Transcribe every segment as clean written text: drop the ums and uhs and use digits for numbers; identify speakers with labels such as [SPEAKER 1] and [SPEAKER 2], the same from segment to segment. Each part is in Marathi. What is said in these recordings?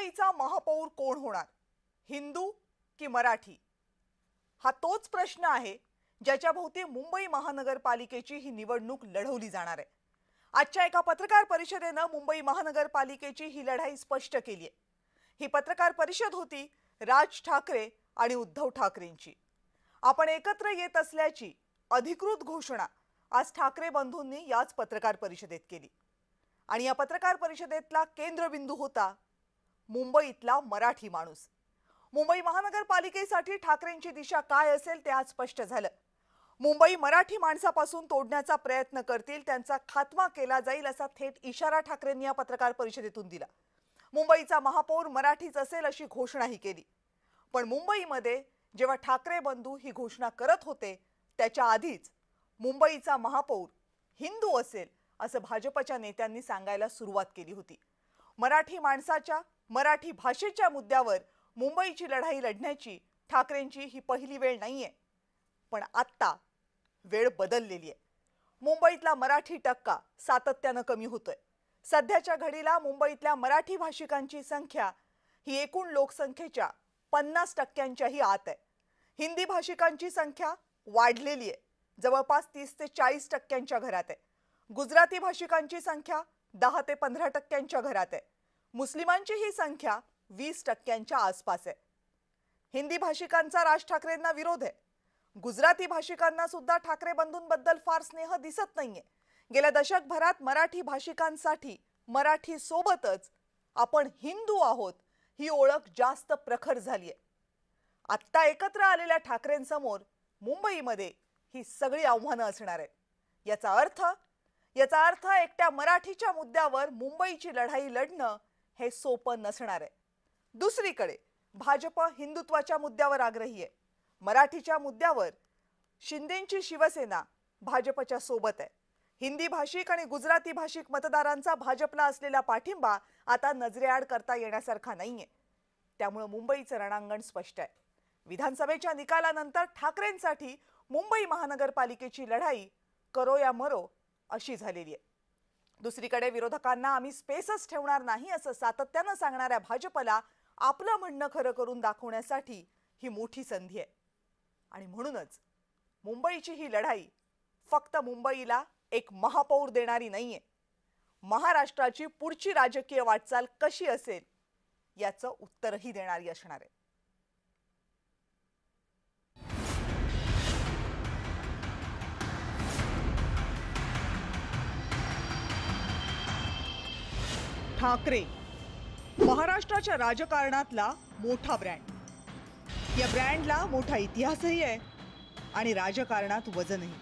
[SPEAKER 1] मुंबईचा महापौर कोण होणार, हिंदू की मराठी? हा तोच प्रश्न आहे ज्याच्या भोवती मुंबई महानगरपालिकेची ही निवडणूक लढवली जाणार आहे. आजच्या एका पत्रकार परिषदेने मुंबई महानगरपालिकेची ही लढाई स्पष्ट केली आहे. ही पत्रकार परिषद होती राज ठाकरे आणि उद्धव ठाकरेंची. आपण एकत्र येत असल्याची अधिकृत घोषणा आज ठाकरे बंधूंनी याच पत्रकार परिषदेत केली. आणि या पत्रकार परिषदेतला केंद्रबिंदू होता मुंबईतला मराठी माणूस. मुंबई महानगरपालिकेसाठी ठाकरेंची दिशा काय असेल ते आज स्पष्ट झालं. मुंबई मराठी माणसापासून तोडण्याचा प्रयत्न करतील, त्यांचा खात्मा केला जाईल असा थेट इशारा ठाकरेंनी या पत्रकार परिषदेतून दिला. मुंबईचा महापौर मराठीच असेल अशी घोषणाही केली. पण मुंबईमध्ये जेव्हा ठाकरे बंधू ही घोषणा करत होते त्याच्या आधीच मुंबईचा महापौर हिंदू असेल असं भाजपच्या नेत्यांनी सांगायला सुरुवात केली होती. मराठी माणसाच्या, मराठी भाषेच्या मुद्द्यावर मुंबईची लढाई लढण्याची ठाकरेंची ही पहिली वेळ नाहीये. पण आता वेळ बदललेली आहे. मुंबईतला मराठी टक्का सातत्याने कमी होतोय. सध्याच्या घडीला मुंबईतल्या मराठी भाषिकांची संख्या ही एकूण लोकसंख्येच्या 50%च्याही आत आहे. हिंदी भाषिकांची संख्या वाढलेली आहे, जवळपास 30 ते 40%च्या घरात आहे. गुजराती भाषिकांची संख्या 10 ते 15%च्या घरात आहे. मुस्लिमांची ही संख्या 20%च्या आसपास आहे. हिंदी भाषिकांचा राज ठाकरेंना विरोध आहे. गुजराती भाषिकांना सुद्धा ठाकरे बंधूंबद्दल फार स्नेह दिसत नाहीये. गेल्या दशकभरात मराठी भाषिकांसाठी मराठी सोबतच आपण हिंदू आहोत ही ओळख जास्त प्रखर झाली आहे. आत्ता एकत्र आलेल्या ठाकरेंसमोर मुंबईमध्ये ही सगळी आव्हानं असणार आहेत. याचा अर्थ एकट्या मराठीच्या मुद्द्यावर मुंबईची लढाई लढणं हे सोपं नसणार आहे. दुसरीकडे भाजप हिंदुत्वाच्या मुद्द्यावर आग्रही आहे. मराठीच्या मुद्द्यावर शिंदेंची शिवसेना भाजपच्या सोबत आहे. हिंदी भाषिक आणि गुजराती भाषिक मतदारांचा भाजपला असलेला पाठिंबा आता नजरेआड करता येण्यासारखा नाहीये. त्यामुळे मुंबईचं रणांगण स्पष्ट आहे. विधानसभेच्या निकालानंतर ठाकरेंसाठी मुंबई महानगरपालिकेची लढाई करो या मरो अशी झालेली आहे. दुसरीकडे विरोधकांना आम्ही स्पेसच ठेवणार नाही असं सातत्यानं सांगणाऱ्या भाजपला आपलं म्हणणं खरं करून दाखवण्यासाठी ही मोठी संधी आहे. आणि म्हणूनच मुंबईची ही लढाई फक्त मुंबईला एक महापौर देणारी नाहीये. महाराष्ट्राची पुढची राजकीय वाटचाल कशी असेल याचं उत्तरही देणारी असणार आहे. ठाकरे महाराष्ट्राच्या राजकारणातला मोठा ब्रँड. या ब्रँडला मोठा इतिहासही आहे आणि राजकारणात वजनही.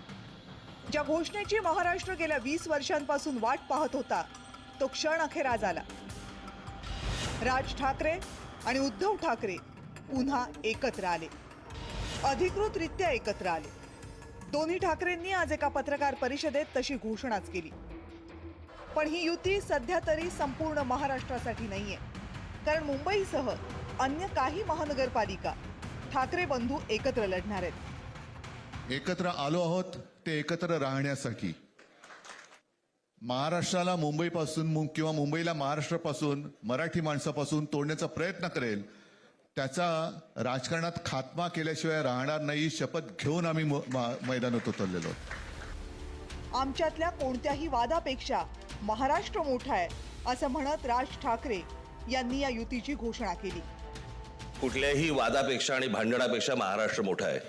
[SPEAKER 1] ज्या घोषणेची महाराष्ट्र गेल्या 20 वर्षांपासून वाट पाहत होता तो क्षण अखेर आज आला. राज ठाकरे आणि उद्धव ठाकरे पुन्हा एकत्र आले, अधिकृतरित्या एकत्र आले. दोन्ही ठाकरेंनी आज एका पत्रकार परिषदेत तशी घोषणाच केली. पण ही युती सध्या तरी संपूर्ण महाराष्ट्रासाठी नाहीये, कारण मुंबईसह अन्य काही महानगरपालिका ठाकरे बंधू एकत्र लढणार आहेत.
[SPEAKER 2] एकत्र आलो आहोत ते एकत्र राहण्यासाठी. महाराष्ट्राला मुंबईपासून किंवा मुंबईला महाराष्ट्रापासून, मराठी माणसापासून तोडण्याचा प्रयत्न करेल त्याचा राजकारणात खात्मा केल्याशिवाय राहणार नाही. शपथ घेऊन आम्ही मैदानात उतरलेलो.
[SPEAKER 1] आमच्यातल्या कोणत्याही वादापेक्षा महाराष्ट्र मोठा आहे असं म्हणत राज ठाकरे यांनी या युतीची घोषणा केली.
[SPEAKER 3] कुठल्याही वादापेक्षा आणि भांडणापेक्षा महाराष्ट्र मोठा आहे.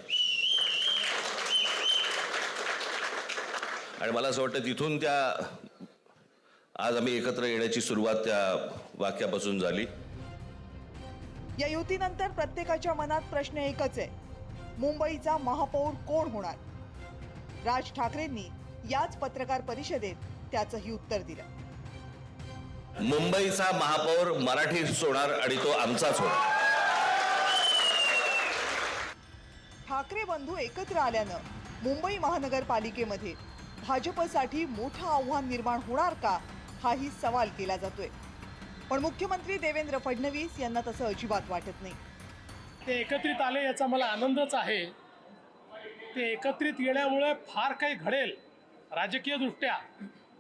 [SPEAKER 3] आणि मला असं वाटतं तिथून आज आम्ही एकत्र येण्याची सुरुवात त्या वाक्यापासून झाली.
[SPEAKER 1] या युतीनंतर प्रत्येकाच्या मनात प्रश्न एकच आहे, मुंबईचा महापौर कोण होणार? राज ठाकरेंनी याच पत्रकार परिषदेत त्याचंही उत्तर दिलं.
[SPEAKER 3] मुंबईचा महापौर मराठीच होणार आणि तो आमचाच होणार.
[SPEAKER 1] ठाकरे बंधू एकत्र आल्यानं मुंबई महानगरपालिकेमध्ये भाजपसाठी मोठं आव्हान निर्माण होणार का हाही सवाल केला जातोय. पण मुख्यमंत्री देवेंद्र फडणवीस यांना तसं अजिबात वाटत नाही.
[SPEAKER 4] ते एकत्रित आले याचा मला आनंदच आहे. ते एकत्रित येण्यामुळे फार काही घडेल राजकीय दृष्ट्या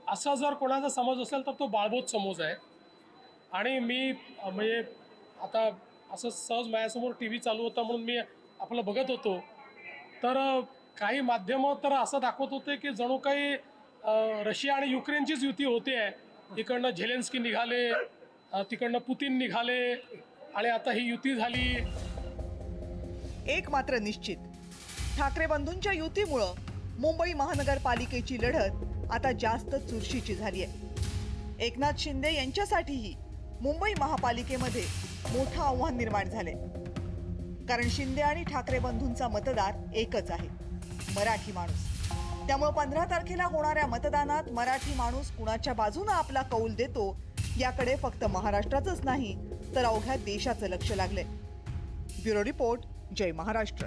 [SPEAKER 4] असा जर कोणाचा समज असेल तर तो बाळबोध समज आहे. आणि मी म्हणजे आता असं सहज माझ्यासमोर टी व्ही चालू होता म्हणून मी आपलं बघत होतो, तर काही माध्यमं तर असं दाखवत होते की जणू काही रशिया आणि युक्रेनचीच युती होते आहे. इकडनं झेलेन्स्की निघाले, तिकडनं पुतीन निघाले आणि आता ही युती झाली.
[SPEAKER 1] एक मात्र निश्चित, ठाकरे बंधूंच्या युतीमुळं मुंबई महानगरपालिकेची लढत आता जास्त चुरशीची झाली आहे. एकनाथ शिंदे यांच्यासाठीही मुंबई महापालिकेमध्ये मोठं आव्हान निर्माण झाले, कारण शिंदे आणि ठाकरे बंधूंचा मतदार एकच आहे, मराठी माणूस. त्यामुळे 15 तारखेला होणाऱ्या मतदानात मराठी माणूस कुणाच्या बाजूने आपला कौल देतो याकडे फक्त महाराष्ट्राचंच नाही तर अवघ्या देशाचं लक्ष लागलंय. ब्युरो रिपोर्ट, जय महाराष्ट्र.